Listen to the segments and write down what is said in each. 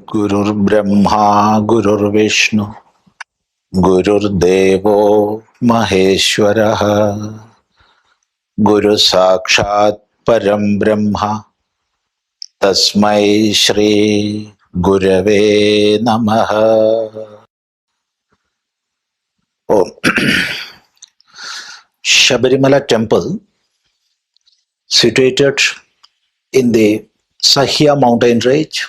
Gurur Brahma, Gurur Vishnu, Gurur Devo Maheshwaraha, Guru Sakshat Param Brahma, Tasmai Shri Gurave Namaha. Oh, Sabarimala temple, situated in the Sahya mountain range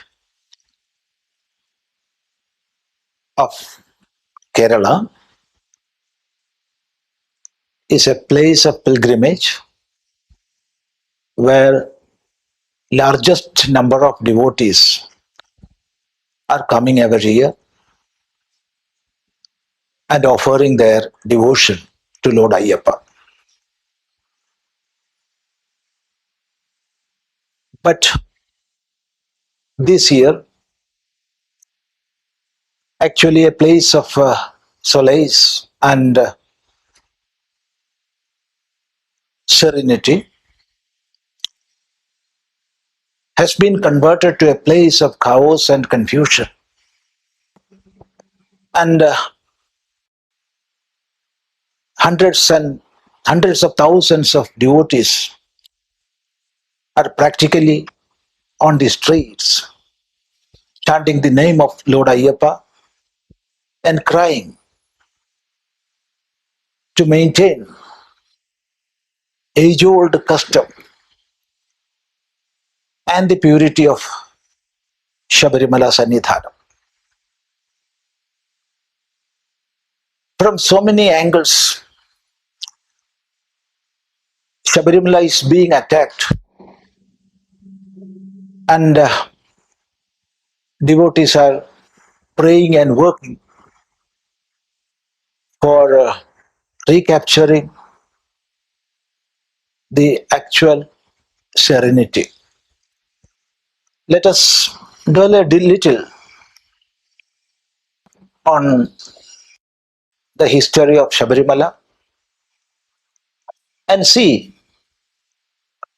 of Kerala, is a place of pilgrimage where largest number of devotees are coming every year and offering their devotion to Lord Ayyappa. But this year, actually a place of solace and serenity has been converted to a place of chaos and confusion. And hundreds of thousands of devotees are practically on the streets, chanting the name of Lord Ayyappa and crying to maintain age-old custom and the purity of Sabarimala Sannidhanam. From so many angles, Sabarimala is being attacked, and devotees are praying and working for recapturing the actual serenity. Let us dwell a little on the history of Sabarimala and see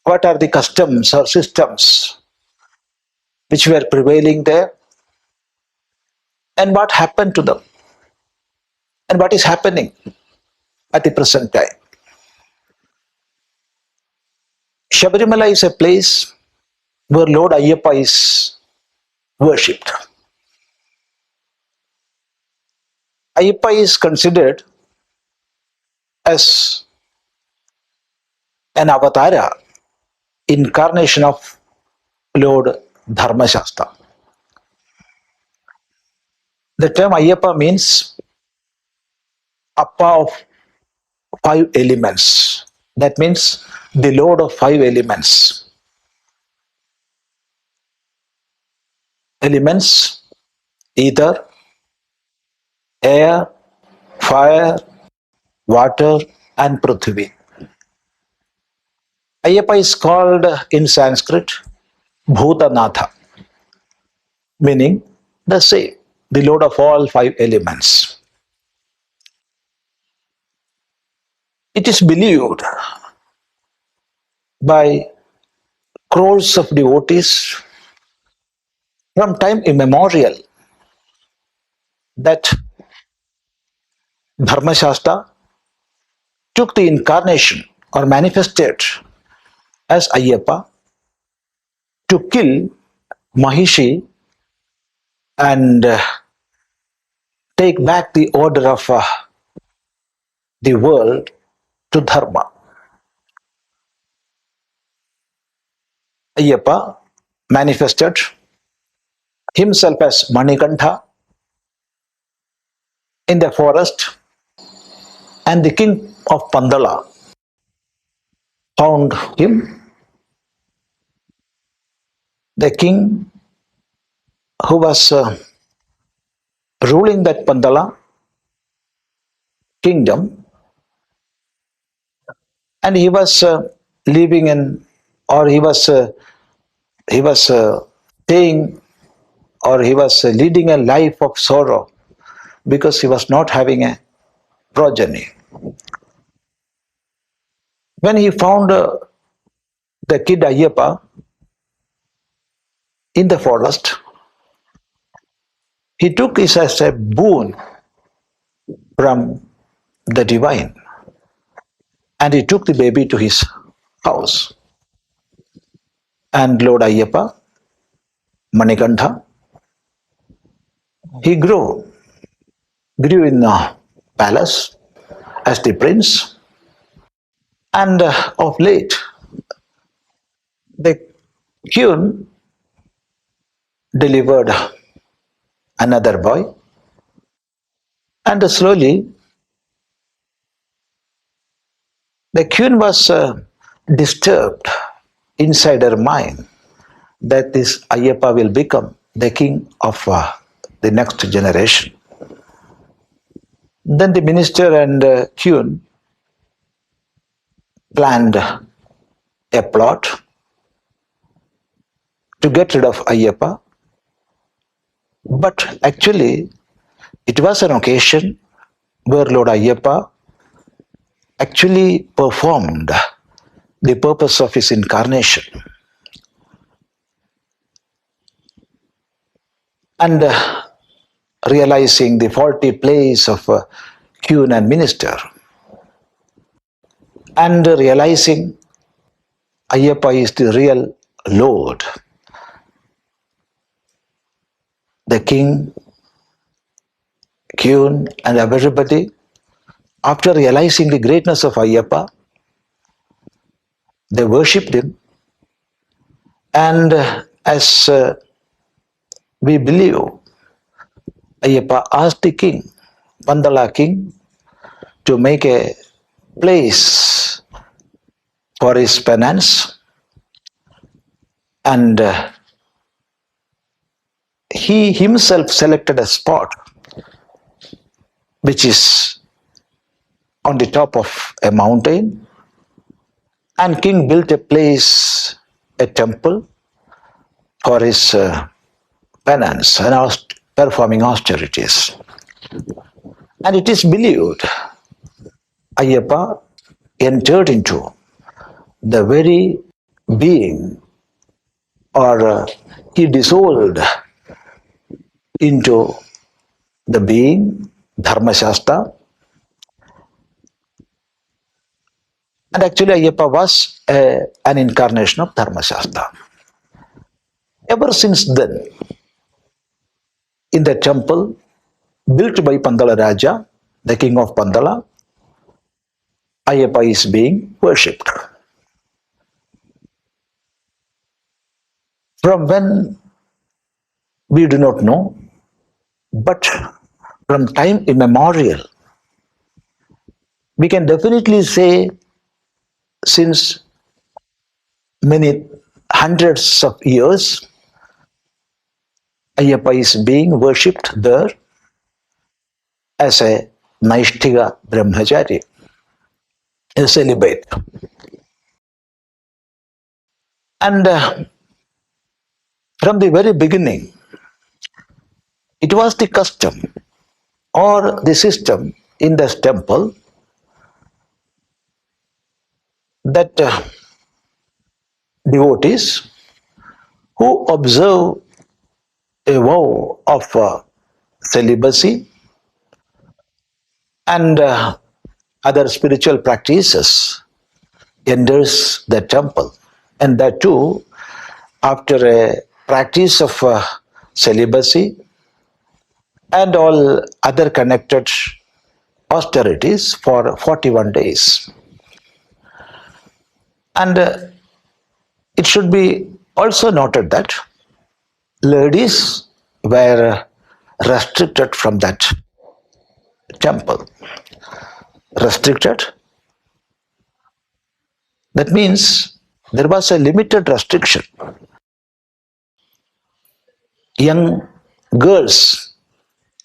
what are the customs or systems which were prevailing there and what happened to them and what is happening at the present time. Sabarimala is a place where Lord Ayyappa is worshipped. Ayyappa is considered as an avatara, incarnation of Lord Dharma. The term Ayyappa means Appa of five elements. That means the Lord of five elements. Elements: ether, air, fire, water, and Prithvi. Ayyappa is called in Sanskrit Bhutanatha, meaning the same, the Lord of all five elements. It is believed by crores of devotees from time immemorial that Dharma took the incarnation or manifested as Ayyappa to kill Mahishi and take back the order of the world to Dharma. Ayyappa manifested himself as Manikantha in the forest, and the king of Pandala found him. The king who was ruling that Pandala kingdom, and he was living in, or he was staying, or he was leading a life of sorrow because he was not having a progeny. When he found the kid Ayyappa in the forest, He took it as a boon from the divine, and he took the baby to his house. And Lord Ayyappa, Manikantha, he grew in the palace as the prince, and of late the queen delivered another boy, and slowly the queen was disturbed inside her mind that this Ayyappa will become the king of the next generation. Then the minister and queen planned a plot to get rid of Ayyappa, but actually it was an occasion where Lord Ayyappa actually performed the purpose of his incarnation. And realizing the faulty place of queen and minister, and realizing Ayyappa is the real Lord, the king, queen, and everybody, after realizing the greatness of Ayyappa, they worshipped him. And as we believe, Ayyappa asked the king, Pandala king, to make a place for his penance, and he himself selected a spot which is on the top of a mountain, and king built a place, a temple for his penance and performing austerities. And it is believed Ayyappa entered into the very being, or he dissolved into the being, Dharma Shastra. And actually Ayyappa was an incarnation of Dharma Shastra. Ever since then, in the temple built by Pandala Raja, the king of Pandala, Ayyappa is being worshipped. From when, we do not know, but from time immemorial, we can definitely say since many hundreds of years, Ayyappa is being worshipped there as a Naishtiga Brahmachari, a celibate. And from the very beginning, it was the custom or the system in this temple that devotees who observe a vow of celibacy and other spiritual practices enters the temple, and that too after a practice of celibacy and all other connected austerities for 41 days. And it should be also noted that ladies were restricted from that temple. Restricted, that means there was a limited restriction. Young girls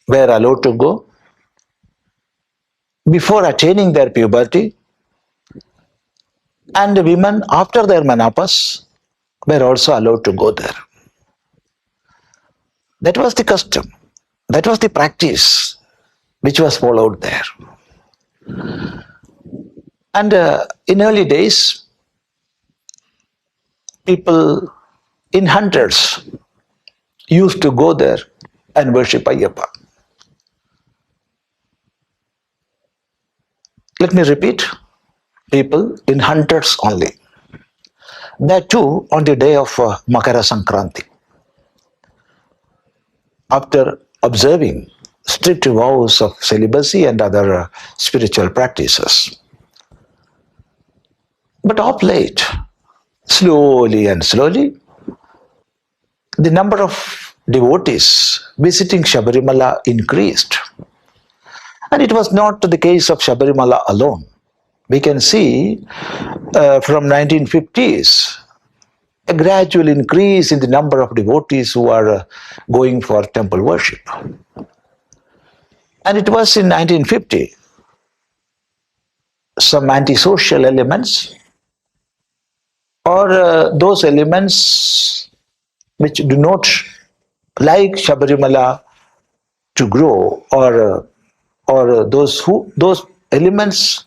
were allowed to go before attaining their puberty, and women after their menopause were also allowed to go there. That was the custom, that was the practice which was followed there. And in early days, people in hundreds used to go there and worship Ayyappa. Let me repeat, people in hundreds only. That too on the day of Makara Sankranti. After observing strict vows of celibacy and other spiritual practices. But of late, slowly and slowly, the number of devotees visiting Sabarimala increased. And it was not the case of Sabarimala alone. We can see from 1950s a gradual increase in the number of devotees who are going for temple worship. And it was in 1950 some antisocial elements or those elements which do not like Sabarimala to grow, or those elements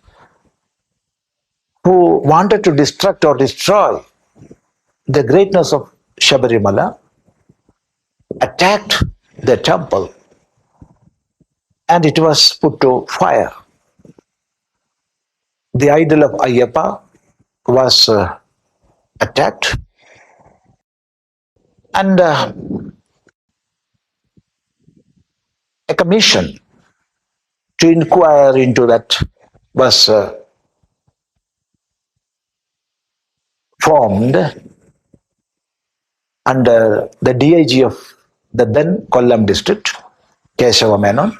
who wanted to destruct or destroy the greatness of Sabarimala attacked the temple and it was put to fire. The idol of Ayyappa was attacked, and a commission to inquire into that was formed under the DIG of the then Kollam district, Kesava Menon,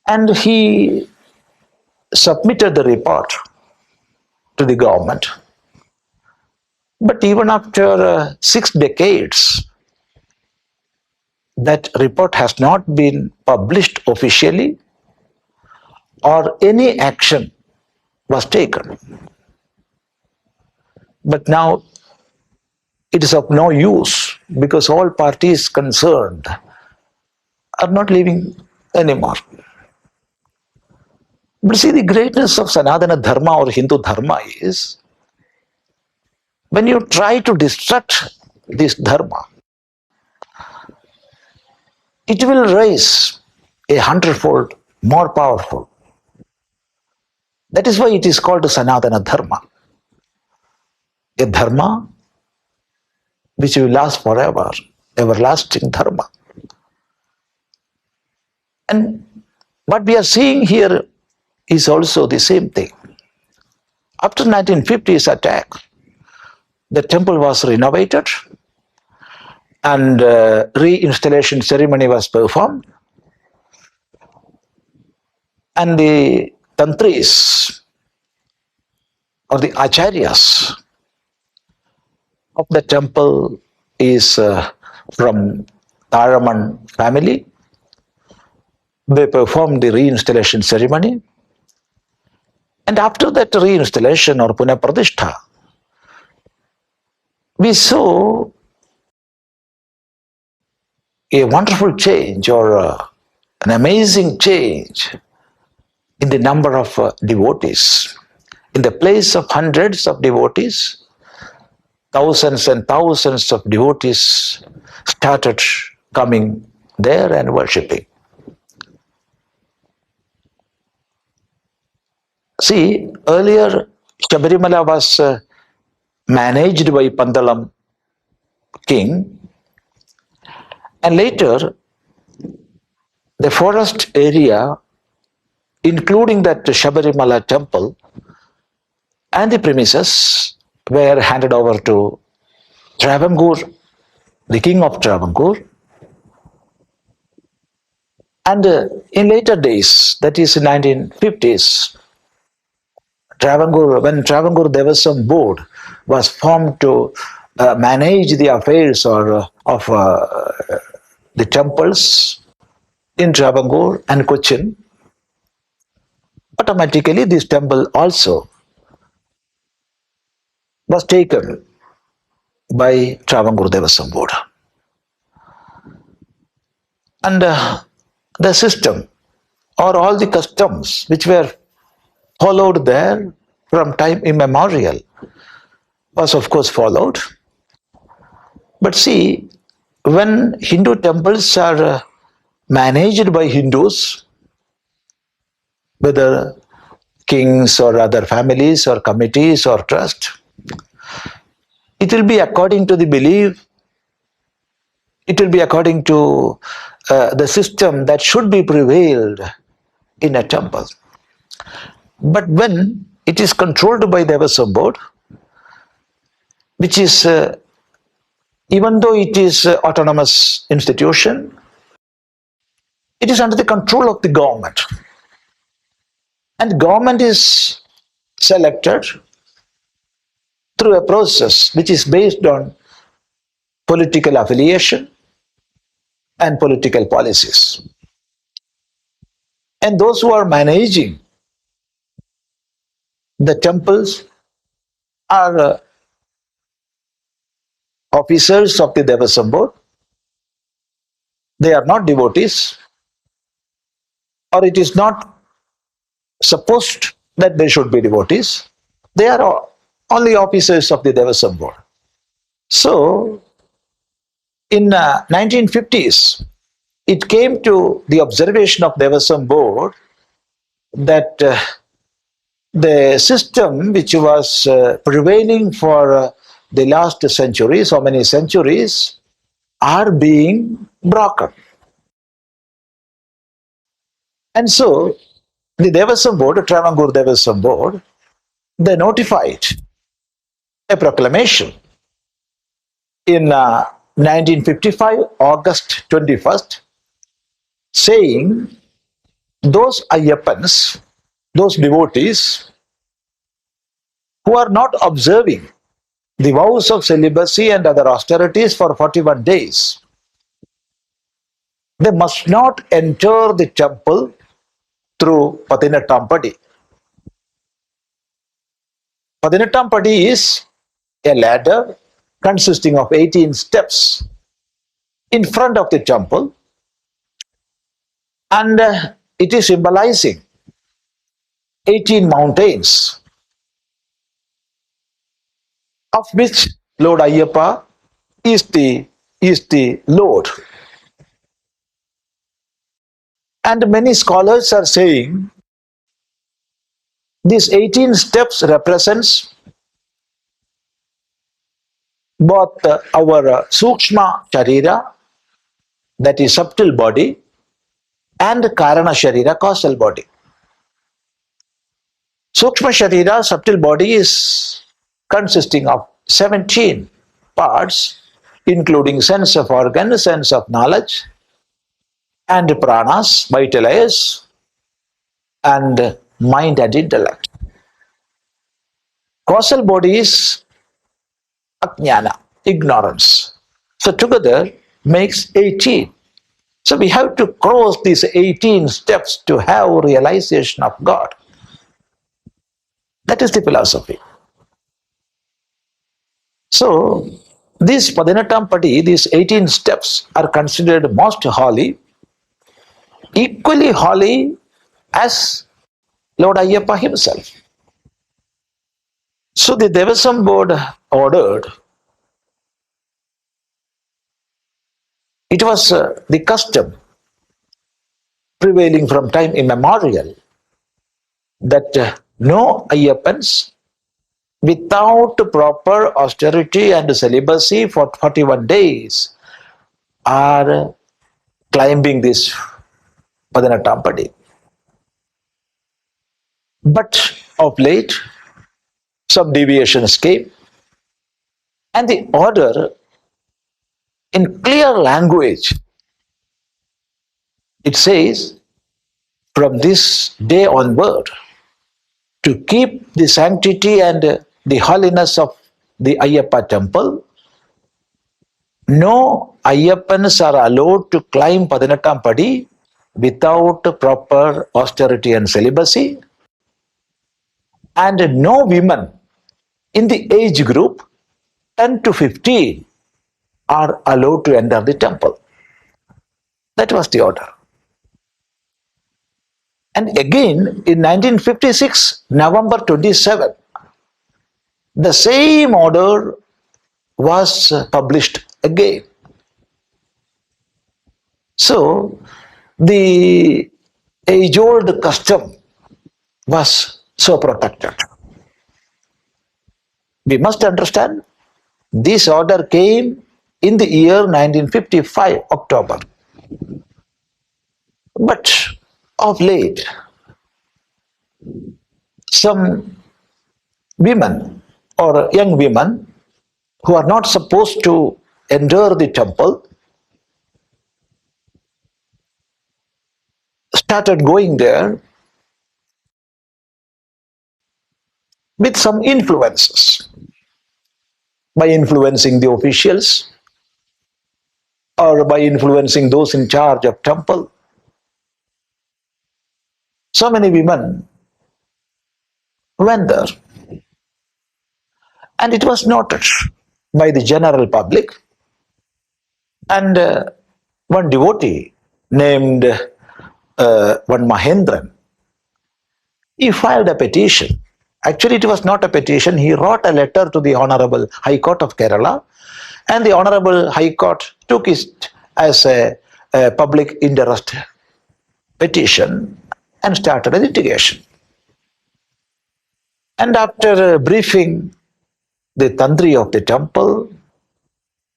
and he submitted the report to the government. But even after 6 decades, that report has not been published officially or any action was taken. But now it is of no use because all parties concerned are not living anymore. But see, the greatness of Sanatana Dharma or Hindu Dharma is when you try to destruct this Dharma, it will rise 100-fold more powerful. That is why it is called Sanatana Dharma. A Dharma which will last forever, everlasting Dharma. And what we are seeing here is also the same thing. After 1950s attack, the temple was renovated and reinstallation ceremony was performed, and the tantris or the acharyas of the temple is from Taraman family. They performed the reinstallation ceremony, and after that reinstallation or Punapradishtha, we saw a wonderful change or an amazing change in the number of devotees. In the place of hundreds of devotees, thousands and thousands of devotees started coming there and worshipping. See, earlier Sabarimala was managed by Pandalam king, and later the forest area, including that Sabarimala temple and the premises, were handed over to Travancore, the king of Travancore. And in later days, that is in 1950s, when Travancore Devasam Board was formed to manage the affairs of the temples in Travancore and Cochin, automatically this temple also was taken by Travancore Devasam Board. And the system or all the customs which were followed there from time immemorial was of course followed. But see, when Hindu temples are managed by Hindus, whether kings or other families or committees or trust, it will be according to the belief, it will be according to the system that should be prevailed in a temple. But when it is controlled by the Devasam board, which is, even though it is autonomous institution, it is under the control of the government. And government is selected through a process which is based on political affiliation and political policies. And those who are managing the temples are officers of the Devasam board. They are not devotees, or it is not supposed that they should be devotees. They are only officers of the Devasam board. So, in 1950s, it came to the observation of Devasam board that the system which was prevailing for the last century, so many centuries, are being broken. And so, the Devasam board, Travancore Devasam board, they notified a proclamation in 1955, August 21st, saying those Ayyappans, those devotees who are not observing the vows of celibacy and other austerities for 41 days, they must not enter the temple through Padinatampadi. Padinatampadi is a ladder consisting of 18 steps in front of the temple, and it is symbolizing 18 mountains, of which Lord Ayyappa is the Lord. And many scholars are saying these 18 steps represents both our Sukshma Sharira, that is subtle body, and Karana Sharira, causal body. Sukshma Sharira, subtle body, is consisting of 17 parts, including sense of organ, sense of knowledge, and pranas, vital airs, and mind and intellect. Causal body is ajnana, ignorance. So together makes 18. So we have to cross these 18 steps to have realization of God. That is the philosophy. So these Padinatampadi, these 18 steps, are considered most holy, equally holy as Lord Ayyappa himself. So the Devasam board ordered, it was the custom prevailing from time immemorial that no Ayyappans without proper austerity and celibacy for 41 days are climbing this Padinatampadi. But of late, some deviations came, and the order, in clear language, it says, from this day onward, to keep the sanctity and the holiness of the Ayyappa temple, no Ayyappans are allowed to climb Padinatampadi without proper austerity and celibacy, and no women in the age group 10 to 15 are allowed to enter the temple. That was the order. And again, in 1956, November 27, the same order was published again. So the age-old custom was so protected. We must understand this order came in the year 1955, October. But of late, some women or young women who are not supposed to enter the temple started going there with some influences, by influencing the officials or by influencing those in charge of temple. So many women went there, and it was noted by the general public. And one devotee named one Mahendran, he filed a petition. Actually, it was not a petition. He wrote a letter to the Honorable High Court of Kerala, and the Honorable High Court took it as a public interest petition and started a litigation. And after briefing the Tantri of the temple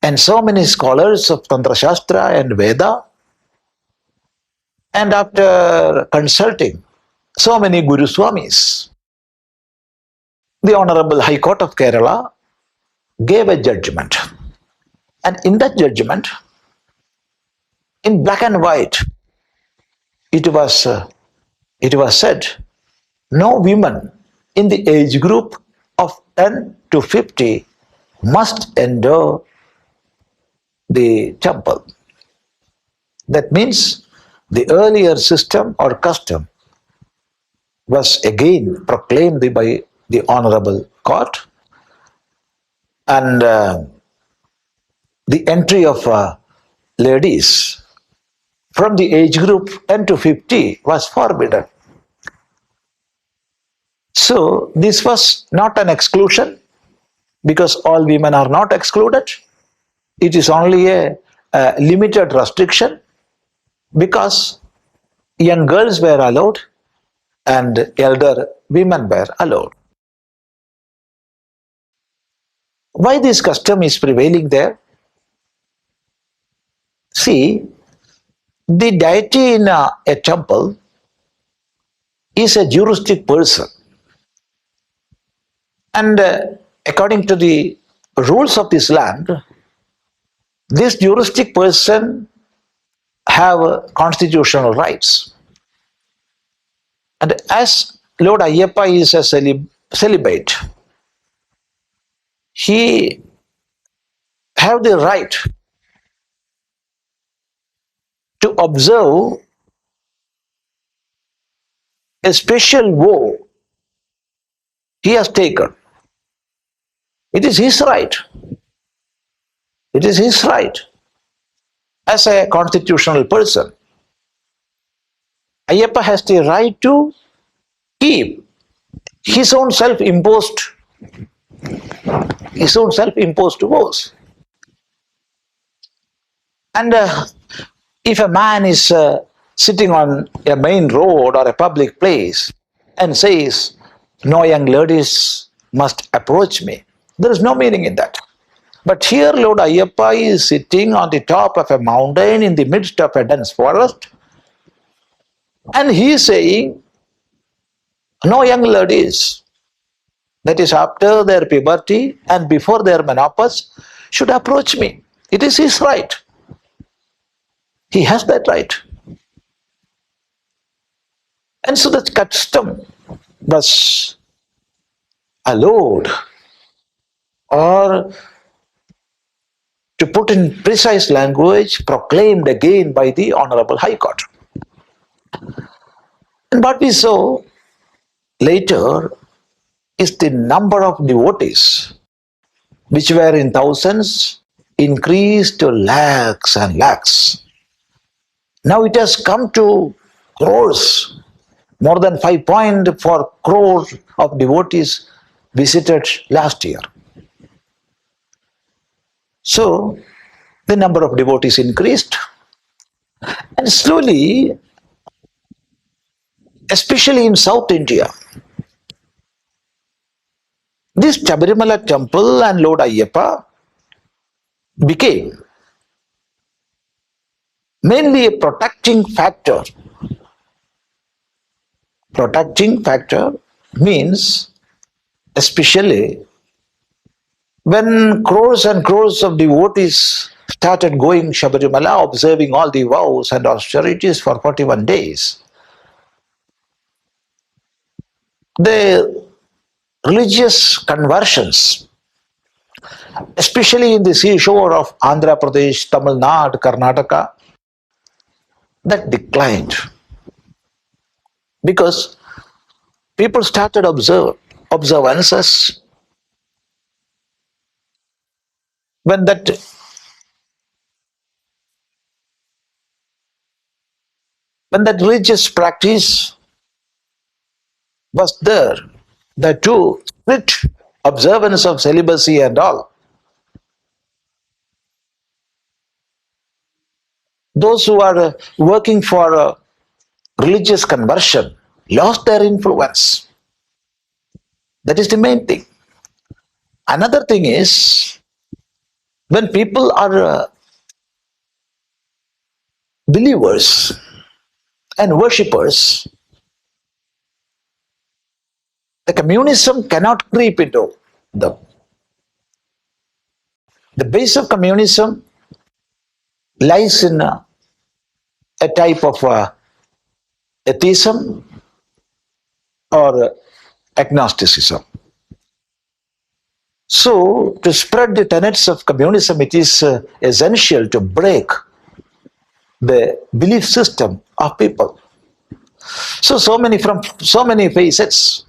and so many scholars of Tantra Shastra and Veda, and after consulting so many Guru Swamis, the Honorable High Court of Kerala gave a judgment. And in that judgment, in black and white, it was said, no women in the age group of 10 to 50 must enter the temple. That means the earlier system or custom was again proclaimed by the Honorable Court, and the entry of ladies from the age group 10 to 50 was forbidden. So this was not an exclusion, because all women are not excluded. It is only a limited restriction, because young girls were allowed and elder women were allowed. Why this custom is prevailing there? See, the deity in a temple is a juristic person, and according to the rules of this land, this juristic person have constitutional rights. And as Lord Ayyappa is a celibate, he have the right to observe a special vow he has taken. It is his right. It is his right as a constitutional person. Ayyappa has the right to keep his own self-imposed vows. And if a man is sitting on a main road or a public place and says, no young ladies must approach me, there is no meaning in that. But here Lord Ayyappa is sitting on the top of a mountain in the midst of a dense forest, and he is saying, no young ladies, that is after their puberty and before their menopause, should approach me. It is his right. He has that right. And so that custom was allowed, or to put in precise language, proclaimed again by the Honorable High Court. And what we saw later is the number of devotees, which were in thousands, increased to lakhs and lakhs. Now it has come to crores. More than 5.4 crores of devotees visited last year. So the number of devotees increased, And slowly, especially in South India, this Sabarimala temple and Lord Ayyappa became mainly a protecting factor. Protecting factor means, especially when crores and crores of devotees started going Sabarimala, observing all the vows and austerities for 41 days, the religious conversions, especially in the seashore of Andhra Pradesh, Tamil Nadu, Karnataka, that declined because people started observances. When that religious practice was there, the two strict observance of celibacy and all, those who are working for religious conversion lost their influence. That is the main thing. Another thing is, when people are believers and worshippers, the communism cannot creep into them. The base of communism lies in a type of atheism or agnosticism. So, to spread the tenets of communism, it is essential to break the belief system of people. So many from so many facets,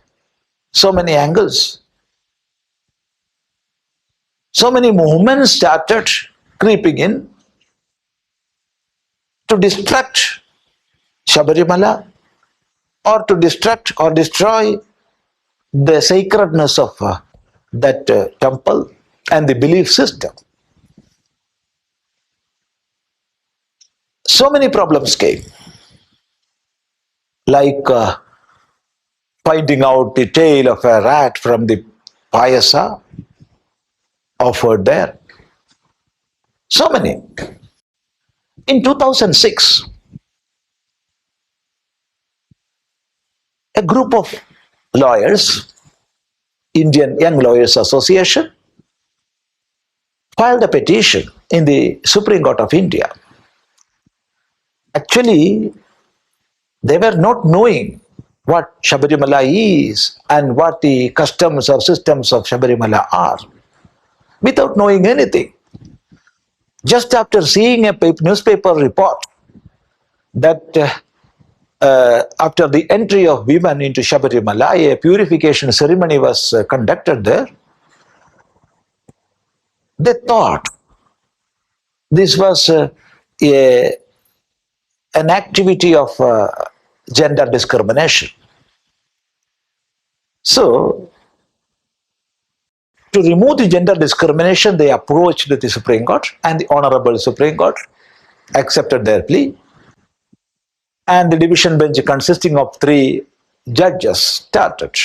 so many angles, so many movements started creeping in to destruct Sabarimala or to destruct or destroy the sacredness of that temple and the belief system. So many problems came, like finding out the tail of a rat from the payasa offered there. So many. In 2006, a group of lawyers, Indian Young Lawyers Association, filed a petition in the Supreme Court of India. Actually, they were not knowing what Sabarimala is and what the customs or systems of Sabarimala are, without knowing anything. Just after seeing a newspaper report that after the entry of women into Sabarimala, a purification ceremony was conducted there, they thought this was an activity of gender discrimination. So, to remove the gender discrimination, they approached the Supreme Court, and the Honorable Supreme Court accepted their plea. And the division bench, consisting of 3 judges, started.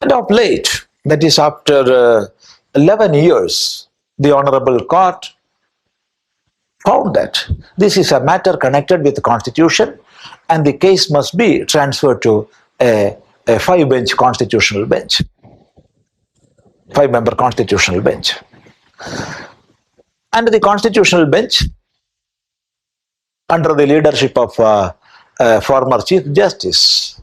And of late, that is after 11 years, the Honorable Court found that this is a matter connected with the Constitution, and the case must be transferred to a 5-bench constitutional bench, 5-member constitutional bench. And the constitutional bench, under the leadership of former Chief Justice,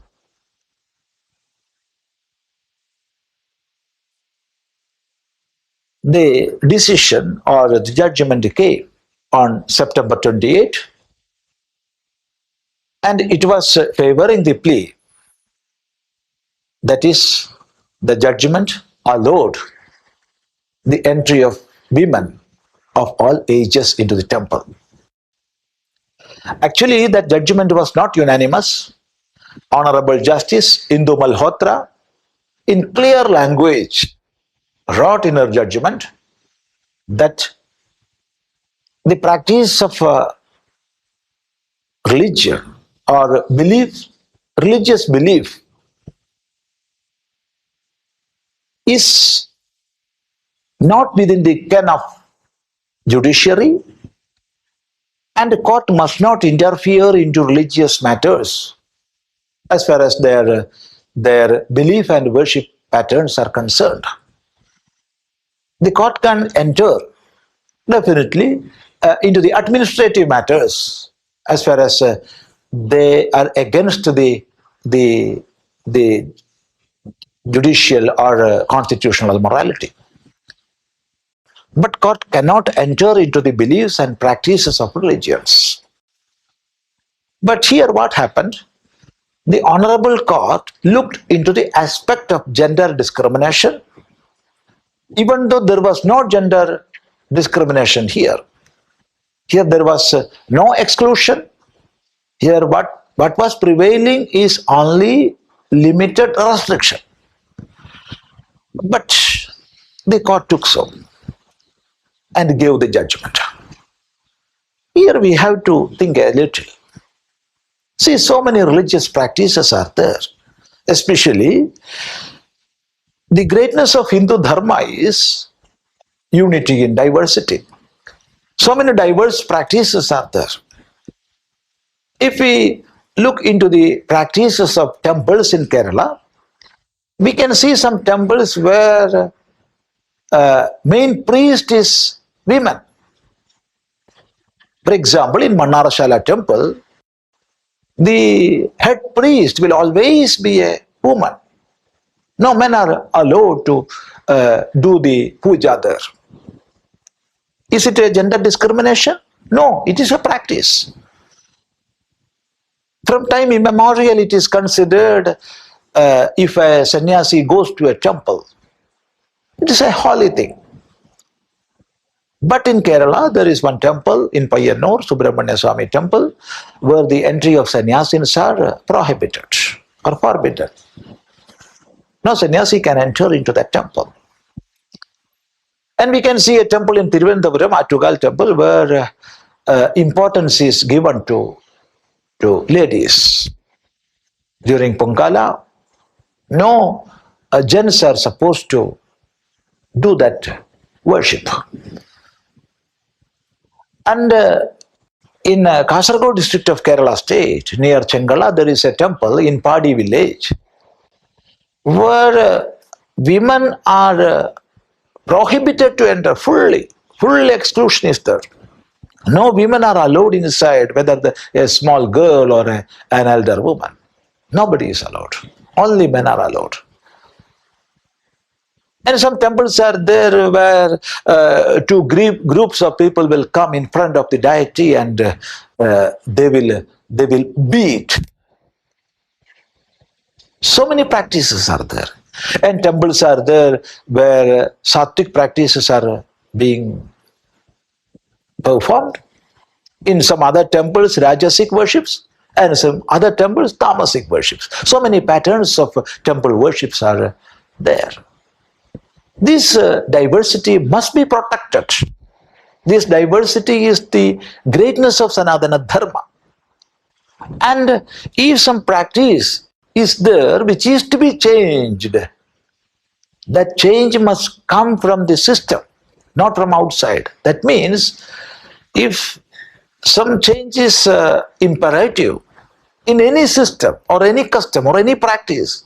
the decision or the judgment came on September 28, and it was favoring the plea. That is, the judgment allowed the entry of women of all ages into the temple. Actually, that judgment was not unanimous. Honorable Justice Indu Malhotra, in clear language, wrote in her judgment that the practice of religion or belief, religious belief is not within the ken of judiciary, and the court must not interfere into religious matters as far as their belief and worship patterns are concerned. The court can enter definitely into the administrative matters as far as they are against the judicial or constitutional morality. But court cannot enter into the beliefs and practices of religions. But here what happened? The Honorable Court looked into the aspect of gender discrimination, even though there was no gender discrimination here. Here there was no exclusion. Here what was prevailing is only limited restriction. But the court took so and gave the judgment. Here we have to think a little. See, so many religious practices are there. Especially, the greatness of Hindu Dharma is unity in diversity. So many diverse practices are there. If we look into the practices of temples in Kerala, we can see some temples where main priest is women. For example, in Mannarashala temple, the head priest will always be a woman. No men are allowed to do the puja there. Is it a gender discrimination? No, it is a practice. From time immemorial, it is considered if a sannyasi goes to a temple, it is a holy thing. But in Kerala, there is one temple in Payyanur, Subramanya Swami temple, where the entry of sannyasins are prohibited or forbidden. No sannyasi can enter into that temple. And we can see a temple in Thiruvananthapuram, Attugal temple, where importance is given to ladies. During Pongala, no gents are supposed to do that worship. And in Kasaragod district of Kerala state, near Chengala, there is a temple in Padi village where women are prohibited to enter fully. Full exclusion is there. No women are allowed inside, whether a small girl or an elder woman. Nobody is allowed. Only men are allowed. And some temples are there where two groups of people will come in front of the deity and they will beat. So many practices are there. And temples are there where sattvic practices are being performed. In some other temples, rajasic worships, and some other temples, tamasic worships. So many patterns of temple worships are there. This diversity must be protected. This diversity is the greatness of Sanatana Dharma. And if some practice is there which is to be changed, that change must come from the system, not from outside. That means if some change is imperative in any system or any custom or any practice,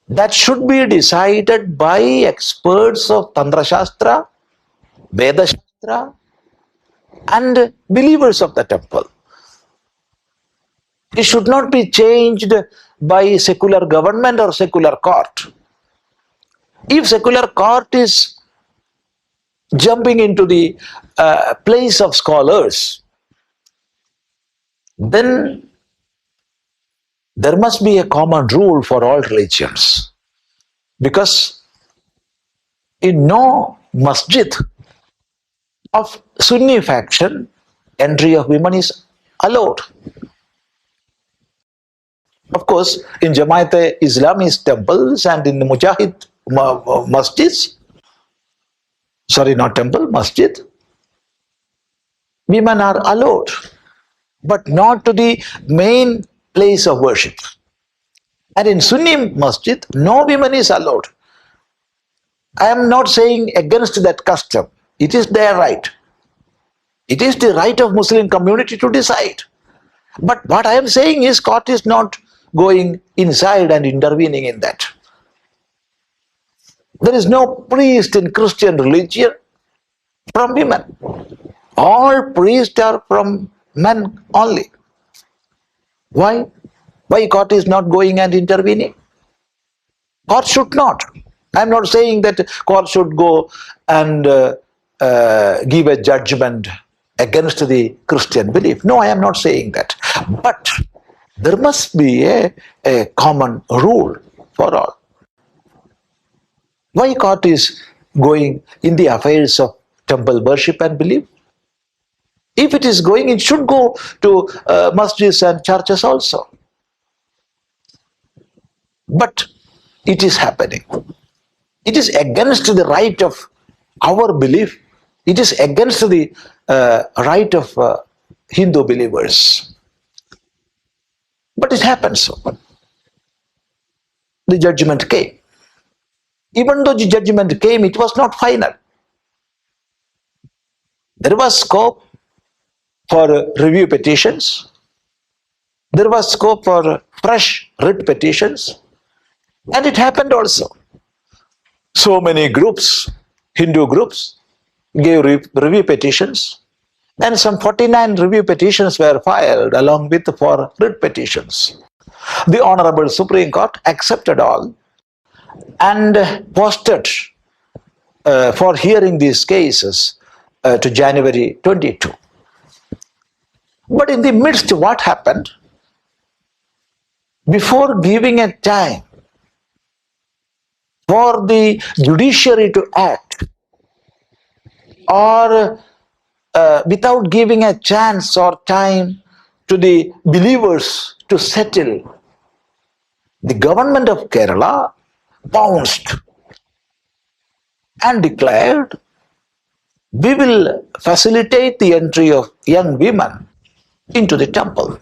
that should be decided by experts of Tantra Shastra, Veda Shastra, and believers of the temple. It should not be changed by secular government or secular court. If secular court is jumping into the place of scholars, then there must be a common rule for all religions. Because in no masjid of Sunni faction, entry of women is allowed. Of course, in Jamaat Islamist temples and in the Mujahid masjids, sorry, not temple, masjid, women are allowed, but not to the main place of worship. And in Sunni masjid, no women is allowed. I am not saying against that custom. It is their right. It is the right of Muslim community to decide. But what I am saying is court is not going inside and intervening in that. There is no priest in Christian religion from women. All priests are from men only. Why? Why court is not going and intervening? Court should not. I am not saying that court should go and give a judgment against the Christian belief. No, I am not saying that. But there must be a common rule for all. Why court is going in the affairs of temple worship and belief? If it is going, it should go to masjids and churches also. But it is happening. It is against the right of our belief. It is against the right of Hindu believers. But it happens so. The judgment came. Even though the judgment came, it was not final. There was scope for review petitions. There was scope for fresh writ petitions. And it happened also. So many groups, Hindu groups, gave review petitions, and some 49 review petitions were filed along with 4 writ petitions. The Honorable Supreme Court accepted all and posted for hearing these cases to January 22. But in the midst, what happened? Before giving a time for the judiciary to act, or without giving a chance or time to the believers to settle, the government of Kerala bounced and declared, we will facilitate the entry of young women into the temple.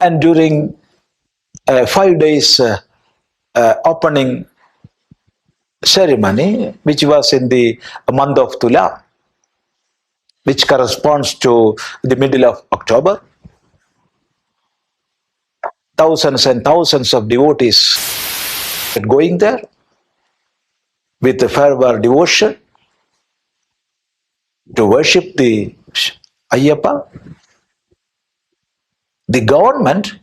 And during 5 days opening ceremony, which was in the month of Tula, which corresponds to the middle of October, thousands and thousands of devotees going there with the fervor devotion to worship the Ayyappa. The government,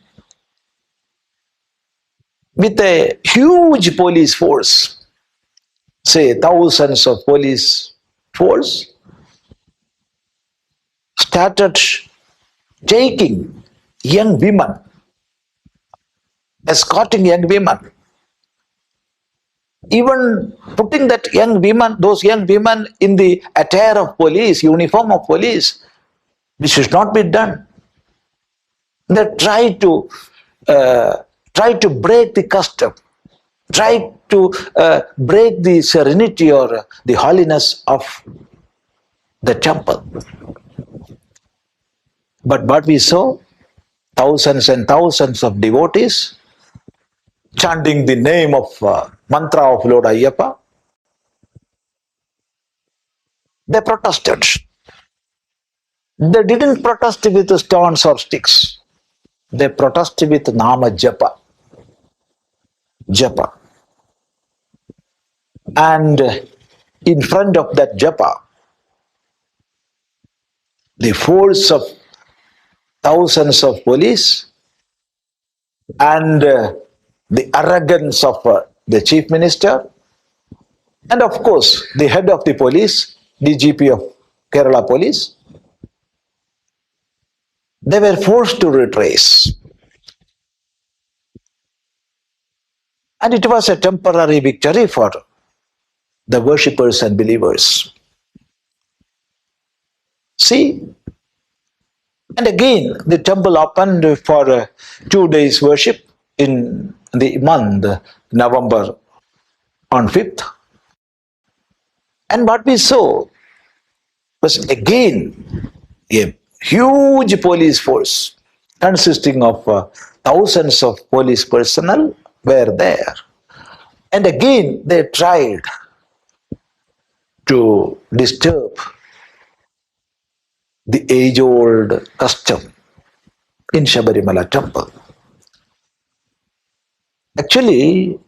with a huge police force, say thousands of police force, started taking young women, escorting young women, even putting that young women, those young women in the attire of police, uniform of police, which should not be done. They try to break the custom, try to break the serenity or the holiness of the temple. But what we saw, thousands and thousands of devotees chanting the name of mantra of Lord Ayyappa. They protested. They didn't protest with stones or sticks. They protested with Nama Japa. Japa. And in front of that Japa, the force of thousands of police and the arrogance of the chief minister, and of course the head of the police, DGP of Kerala police, they were forced to retrace. And it was a temporary victory for the worshippers and believers. See, and again the temple opened for 2 days worship in the month November on 5th. And what we saw, was again a huge police force consisting of thousands of police personnel were there. And again they tried to disturb the age-old custom in Sabarimala temple. Actually,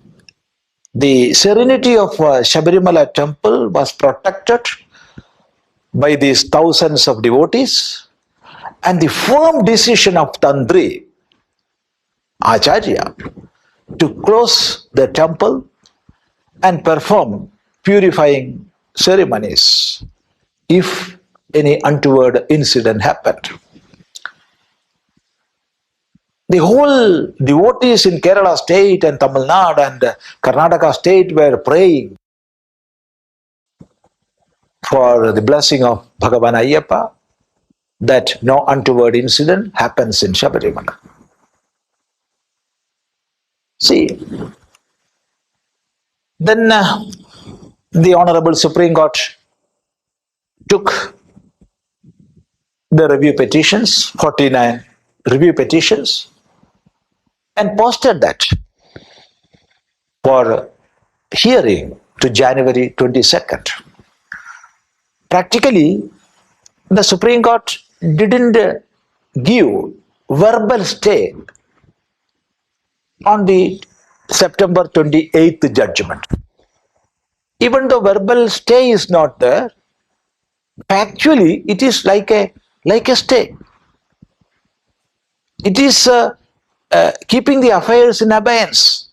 the serenity of Sabarimala temple was protected by these thousands of devotees, and the firm decision of Tantri Acharya to close the temple and perform purifying ceremonies if any untoward incident happened. The whole devotees in Kerala state and Tamil Nadu and Karnataka state were praying for the blessing of Bhagavan Ayyappa that no untoward incident happens in Sabarimala. See, then the Honorable Supreme Court took the review petitions, 49 review petitions, and posted that for hearing to January 22nd. Practically, the Supreme Court didn't give verbal stay on the September 28th judgment. Even though verbal stay is not there, actually it is like a stay. It is keeping the affairs in abeyance,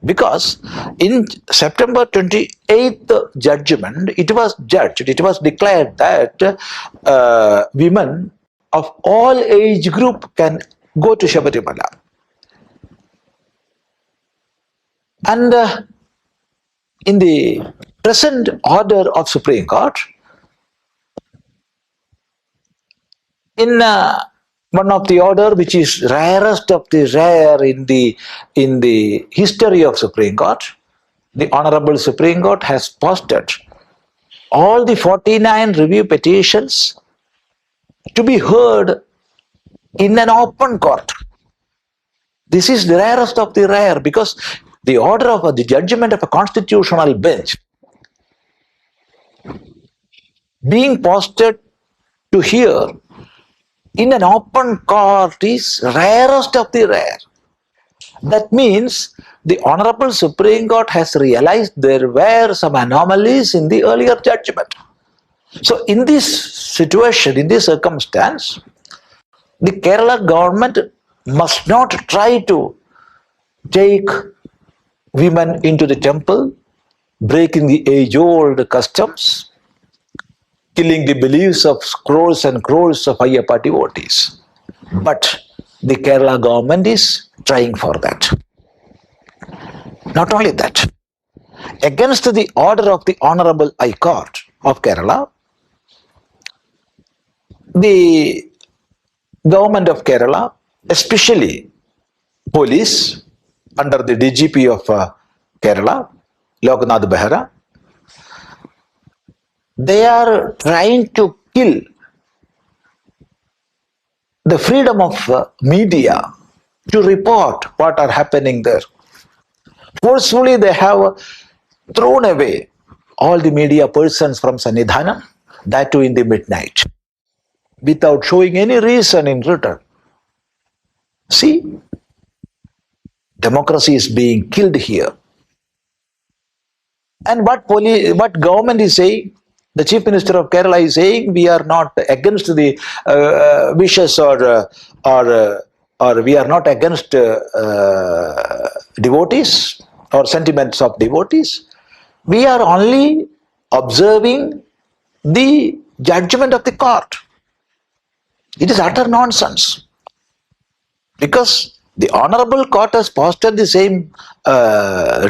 because in September 28th judgment it was judged, it was declared that women of all age group can go to Sabarimala. And in the present order of Supreme Court, in one of the order which is rarest of the rare in the history of Supreme Court, the Honorable Supreme Court has posted all the 49 review petitions to be heard in an open court. This is the rarest of the rare, because the order of the judgment of a constitutional bench being posted to hear in an open court is rarest of the rare. That means the Honorable Supreme Court has realized there were some anomalies in the earlier judgment. So in this situation, in this circumstance, the Kerala government must not try to take women into the temple, breaking the age-old customs, killing the beliefs of crores and crores of Ayyappa devotees. But the Kerala government is trying for that. Not only that, against the order of the Honorable High Court of Kerala, the government of Kerala, especially police under the DGP of Kerala, Loknath Behera, they are trying to kill the freedom of media to report what are happening there. Forcefully they have thrown away all the media persons from Sannidhanam, that too in the midnight, without showing any reason in return. See, democracy is being killed here. And what government is saying, the Chief Minister of Kerala is saying, we are not against the wishes or we are not against devotees or sentiments of devotees. We are only observing the judgment of the court. It is utter nonsense, because the Honorable Court has posted the same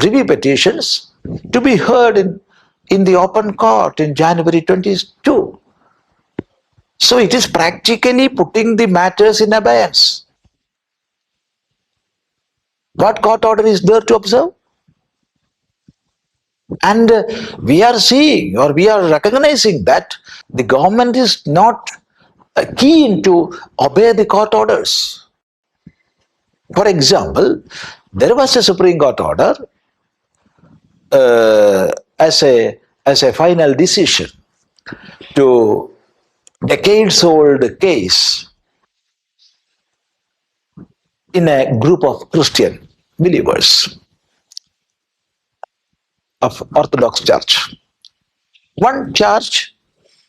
review petitions to be heard in the open court in January 22. So it is practically putting the matters in abeyance. What court order is there to observe? And we are seeing or we are recognizing that the government is not keen to obey the court orders. For example, there was a Supreme Court order as a final decision to decades old case in a group of Christian believers of Orthodox Church. One church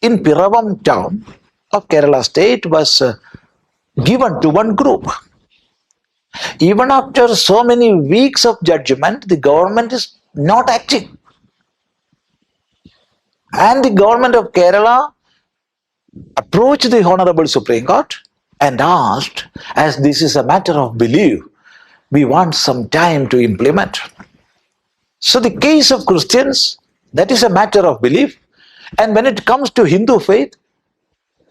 in Piravam town of Kerala state was given to one group. Even after so many weeks of judgment, the government is not acting. And the government of Kerala approached the Honorable Supreme Court and asked, as this is a matter of belief, we want some time to implement. So the case of Christians, that is a matter of belief. And when it comes to Hindu faith,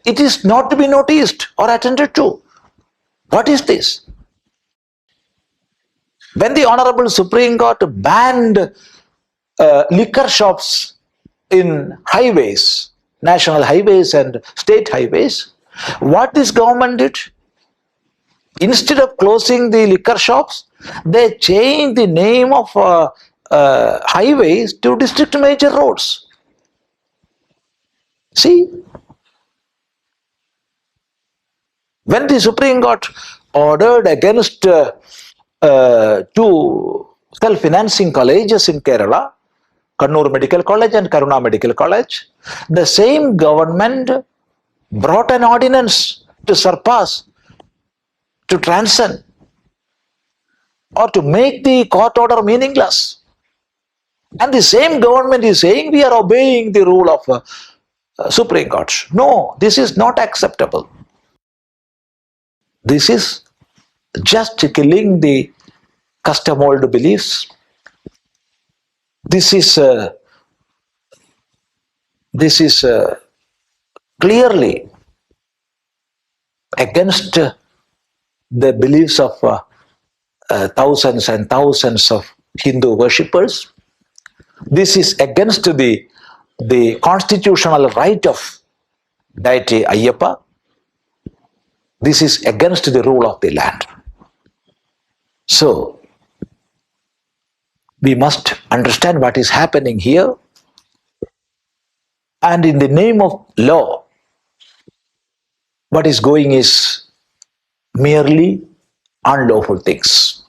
it is not to be noticed or attended to. What is this? When the Honorable Supreme Court banned liquor shops in highways, national highways and state highways, what this government did? Instead of closing the liquor shops, they changed the name of highways to district major roads. See, when the Supreme Court ordered against two self-financing colleges in Kerala, Kannur Medical College and Karuna Medical College, the same government brought an ordinance to surpass, to transcend, or to make the court order meaningless. And the same government is saying we are obeying the rule of Supreme Court. No, this is not acceptable. This is just killing the custom old beliefs. This is clearly against the beliefs of thousands and thousands of Hindu worshippers. This is against the constitutional right of deity Ayyappa. This is against the rule of the land. So, we must understand what is happening here. And in the name of law, what is going is merely unlawful things.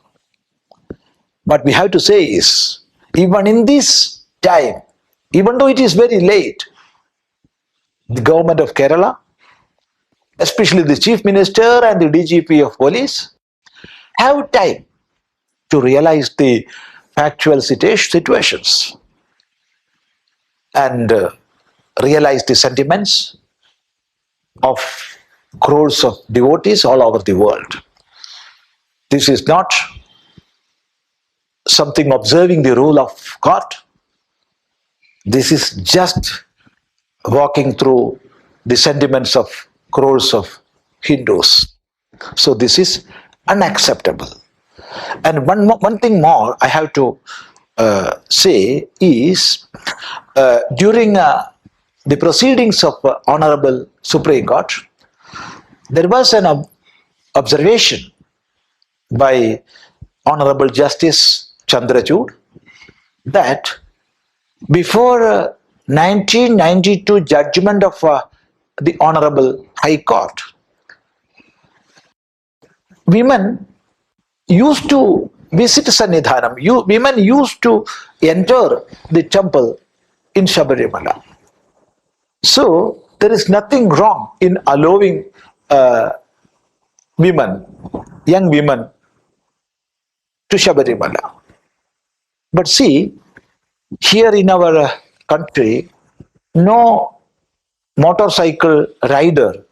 What we have to say is, even in this time, even though it is very late, the government of Kerala, especially the Chief Minister and the DGP of Police, have time to realize the factual situations and realize the sentiments of crores of devotees all over the world. This is not something observing the rule of God. This is just walking through the sentiments of crores of Hindus. So this is unacceptable. And one thing more I have to say is, during the proceedings of Honorable Supreme Court, there was an observation by Honorable Justice Chandrachud that before 1992 judgment of the Honorable High Court, women used to visit Sannidhanam. Women used to enter the temple in Sabarimala. So there is nothing wrong in allowing women, young women, to Sabarimala. But see, here in our country, no motorcycle rider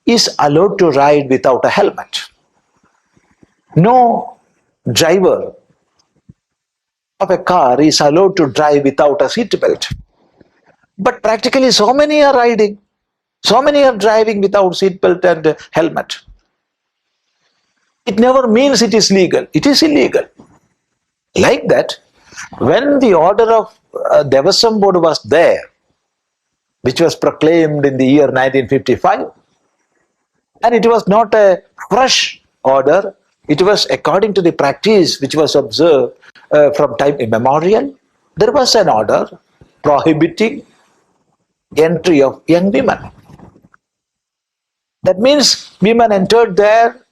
is allowed to ride without a helmet. No driver of a car is allowed to drive without a seat belt. But practically so many are riding, so many are driving without seat belt and helmet. It never means it is legal. It is illegal. Like that, When the order of Devasam Board was there, which was proclaimed in the year 1955, and it was not a fresh order, it was according to the practice which was observed from time immemorial. There was an order prohibiting entry of young women. That means women entered there,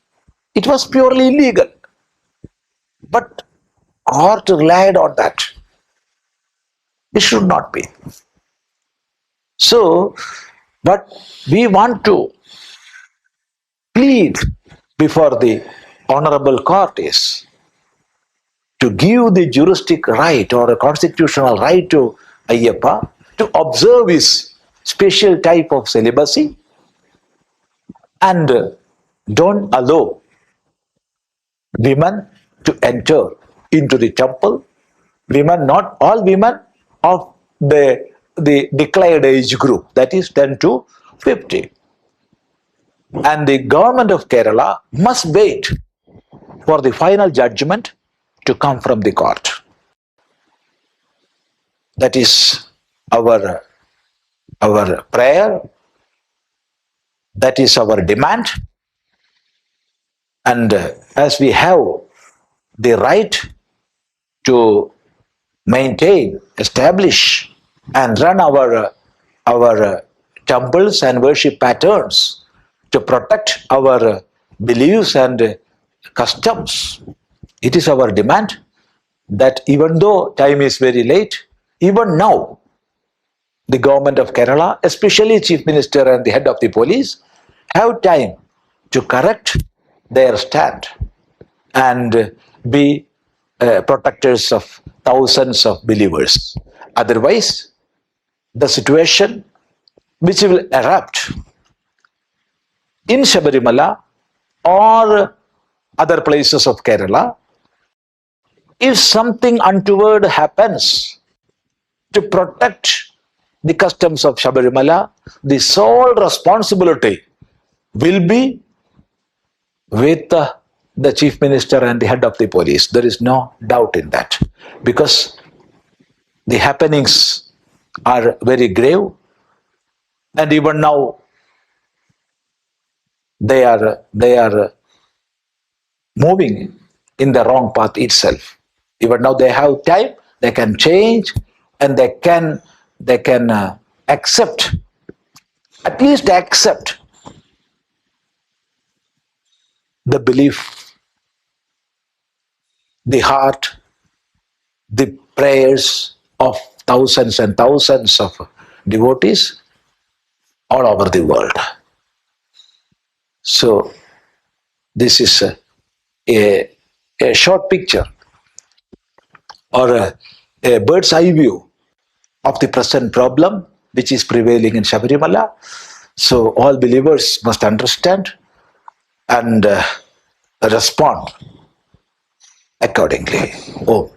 it was purely illegal. But court relied on that. It should not be. So, but we want to plead before the honorable court is to give the juristic right or a constitutional right to Ayyappa to observe his special type of celibacy and don't allow women to enter into the temple. Women, not all women of the declared age group, that is 10 to 50. And the government of Kerala must wait for the final judgment to come from the court. That is our prayer, that is our demand. And as we have the right to maintain, establish, and run our temples and worship patterns, to protect our beliefs and customs, it is our demand that even though time is very late, even now, the government of Kerala, especially Chief Minister and the head of the police, have time to correct their stand and be protectors of thousands of believers. Otherwise, the situation which will erupt in Sabarimala or other places of Kerala, if something untoward happens to protect the customs of Sabarimala, the sole responsibility will be with the Chief Minister and the head of the police. There is no doubt in that, because the happenings are very grave, and even now they are moving in the wrong path itself. Even now they have time, they can change, and they can accept, at least accept the belief, the heart, the prayers of thousands and thousands of devotees all over the world. So this is a short picture or a bird's eye view of the present problem which is prevailing in Sabarimala. So all believers must understand and respond accordingly. Oh.